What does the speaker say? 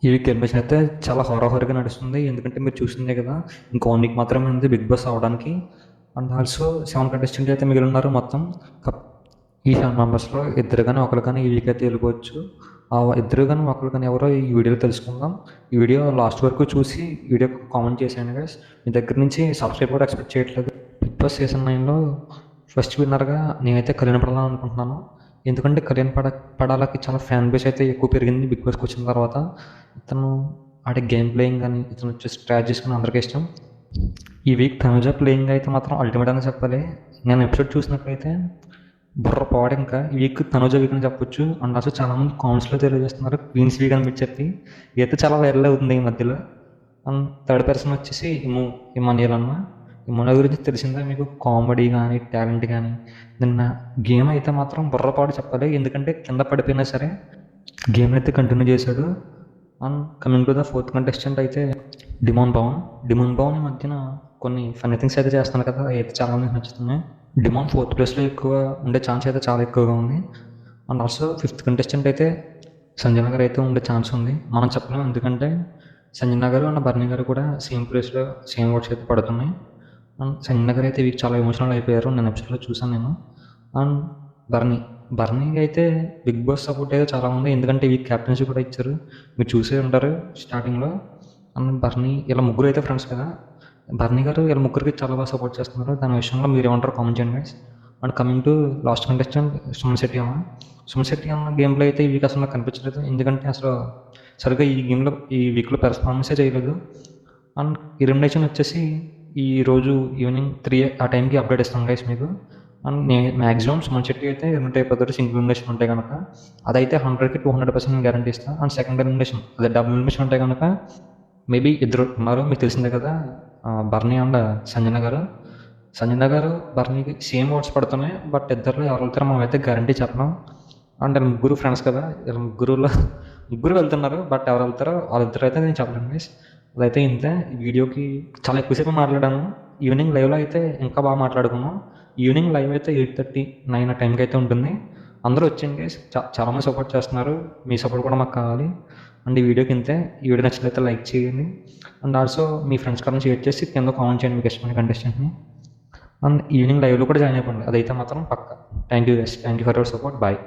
ఈ week elimination అయితే చాలా హోరాహోరీగా నడుస్తుంది. ఎందుకంటే మీరు చూసిందే కదా, ఇంకో 1 వీక్ మాత్రమే ఉంది బిగ్ బాస్ అవ్వడానికి. అండ్ ఆల్సో 7 కంటెస్టెంట్లు అయితే మిగిలి ఉన్నారు మొత్తం. ఈ 7 మెంబర్స్లో ఇద్దరు కానీ ఒకరు కానీ ఈ వీక్ అయితే వెళ్ళిపోవచ్చు. ఆ ఇద్దరు కానీ ఒకరు కానీ ఎవరో ఈ వీడియోలో తెలుసుకుందాం. ఈ వీడియో లాస్ట్ వరకు చూసి వీడియో కామెంట్ చేసేయండి గైస్. మీ దగ్గర నుంచి సబ్స్క్రైబ్ కూడా ఎక్స్పెక్ట్ చేయట్లేదు. బిగ్ బాస్ సీజన్ 9లో ఫస్ట్ విన్నర్గా నేనైతే కళ్యాణ్ పడాలని అనుకుంటున్నాను. ఎందుకంటే కళ్యాణ్ పడాలకి చాలా ఫ్యాన్ బేస్ అయితే ఎక్కువ పెరిగింది బిగ్ బాస్కి వచ్చిన తర్వాత. ఇతను ఆడే గేమ్ ప్లేయింగ్ కానీ ఇతను వచ్చే స్ట్రాటజీస్ కానీ అందరికీ ఇష్టం. ఈ వీక్ తనుజ ప్లేయింగ్ అయితే మాత్రం అల్టిమేట్ అని చెప్పాలి. నేను ఎపిసోడ్ చూసినట్లయితే బుర్ర పోవడం ఇంకా ఈ వీక్ తనుజ వీక్ అని చెప్పొచ్చు. అండ్ అసలు చాలామంది కామెంట్స్లో తెలియజేస్తున్నారు క్వీన్స్ వీక్ అని మీరు చెప్పి. ఇదైతే చాలా వైరల్ అవుతుంది ఈ మధ్యలో. అండ్ థర్డ్ పర్సన్ వచ్చేసి ఇమానియల్ అన్న. ఇమానియల్ గురించి తెలిసిందే మీకు, కామెడీ కానీ టాలెంట్ కానీ. నిన్న గేమ్ అయితే మాత్రం బుర్రపాటు చెప్పాలి. ఎందుకంటే కింద పడిపోయినా సరే గేమ్ అయితే కంటిన్యూ చేశాడు. And coming to the fourth contestant అయితే డిమోన్ భవన్ మధ్యన కొన్ని ఫన్నీ థింగ్స్ అయితే చేస్తున్నాను కదా, అయితే చాలా మందికి నచ్చుతున్నాయి. డిమాండ్ 4th ప్లేస్లో ఎక్కువ ఉండే ఛాన్స్ అయితే చాలా ఎక్కువగా ఉంది. అండ్ ఆల్సో 5th కంటెస్టెంట్ అయితే సంజన గారు అయితే ఉండే ఛాన్స్ ఉంది. మనం చెప్పలేము, ఎందుకంటే సంజన గారు అండ్ బర్నీ గారు కూడా సేమ్ ప్లేస్లో సేమ్ ఓట్స్ అయితే పడుతున్నాయి. అండ్ సంజన గారు అయితే వీక్ చాలా ఎమోషనల్ అయిపోయారు, నేను ఎపిసోడ్లో చూసాను నేను. అండ్ బర్నీ అయితే బిగ్ బాస్ సపోర్ట్ అయితే చాలా ఉంది, ఎందుకంటే వీక్ క్యాప్టెన్సీ కూడా ఇచ్చారు. మీరు చూసే ఉంటారు స్టార్టింగ్లో. అండ్ బర్నీ ఇలా ముగ్గురు అయితే ఫ్రెండ్స్ కదా, బర్నీ గారు వీళ్ళ ముగ్గురికి చాలా బాగా సపోర్ట్ చేస్తున్నారు. దాని విషయంలో మీరు ఏమంటారు కామెంట్ చేయండి guys. And coming to last contestant Suman Shetty అన్న గేమ్ ప్లే అయితే ఈ వీక్ అసలు నాకు కనిపించలేదు, ఎందుకంటే అసలు సరిగ్గా ఈ వీక్లో పెర్ఫార్మెన్సే చేయలేదు. అండ్ ఎలిమినేషన్ వచ్చేసి ఈరోజు ఈవినింగ్ 3 ఆ టైంకి అప్డేట్ ఇస్తాను గైస్ మీకు. అండ్ మ్యాక్సిమం సుమన్ శెట్టి అయితే ఎలిమినేట్ అయిపోతారు సింగిల్ ఎలిమినేషన్ ఉంటే కనుక. అదైతే 100కి 200% నేను గ్యారంటీ ఇస్తాను. అండ్ సెకండ్ ఎలిమినేషన్ అదే డబుల్ ఎలిమినేషన్ ఉంటే కనుక మేబీ ఇద్దరు ఉన్నారు, మీకు తెలిసిందే కదా, బర్నీ అండ్ సంజన గారు బర్నీకి సేమ్ ఓట్స్ పడుతున్నాయి. బట్ ఇద్దరు ఎవరు వెళ్తారో మనం అయితే గ్యారంటీ చెప్పలేం. అండ్ ముగ్గురు ఫ్రెండ్స్ కదా, ముగ్గురు వెళ్తున్నారు, బట్ ఎవరు వెళ్తారో వాళ్ళిద్దరు అయితే నేను చెప్పలేను గైస్. అదైతే ఇంతే. ఈ వీడియోకి చాలా ఎక్కువసేపు మాట్లాడాను. ఈవినింగ్ లైవ్లో అయితే ఇంకా బాగా మాట్లాడుకున్నాం. ఈవినింగ్ లైవ్ అయితే 8:30, 9 ఆ టైంకి అయితే ఉంటుంది. అందరూ వచ్చేయండి గైస్, చాలామంది సపోర్ట్ చేస్తున్నారు, మీ సపోర్ట్ కూడా మాకు కావాలి. అండ్ ఈ వీడియోకి ఇంతే. ఈ వీడియో నచ్చినట్లయితే లైక్ చేయండి. అండ్ ఆల్సో మీ ఫ్రెండ్స్ కానీ షేర్ చేసి కింద కామెంట్ చేయండి మీకు ఇష్టమైన కంటెస్టెంట్ని. అండ్ ఈవినింగ్ లైవ్లో కూడా జాయిన్ అయిపోండి, అదైతే మాత్రం పక్కా. Thank you guys, thank you for your support. Bye.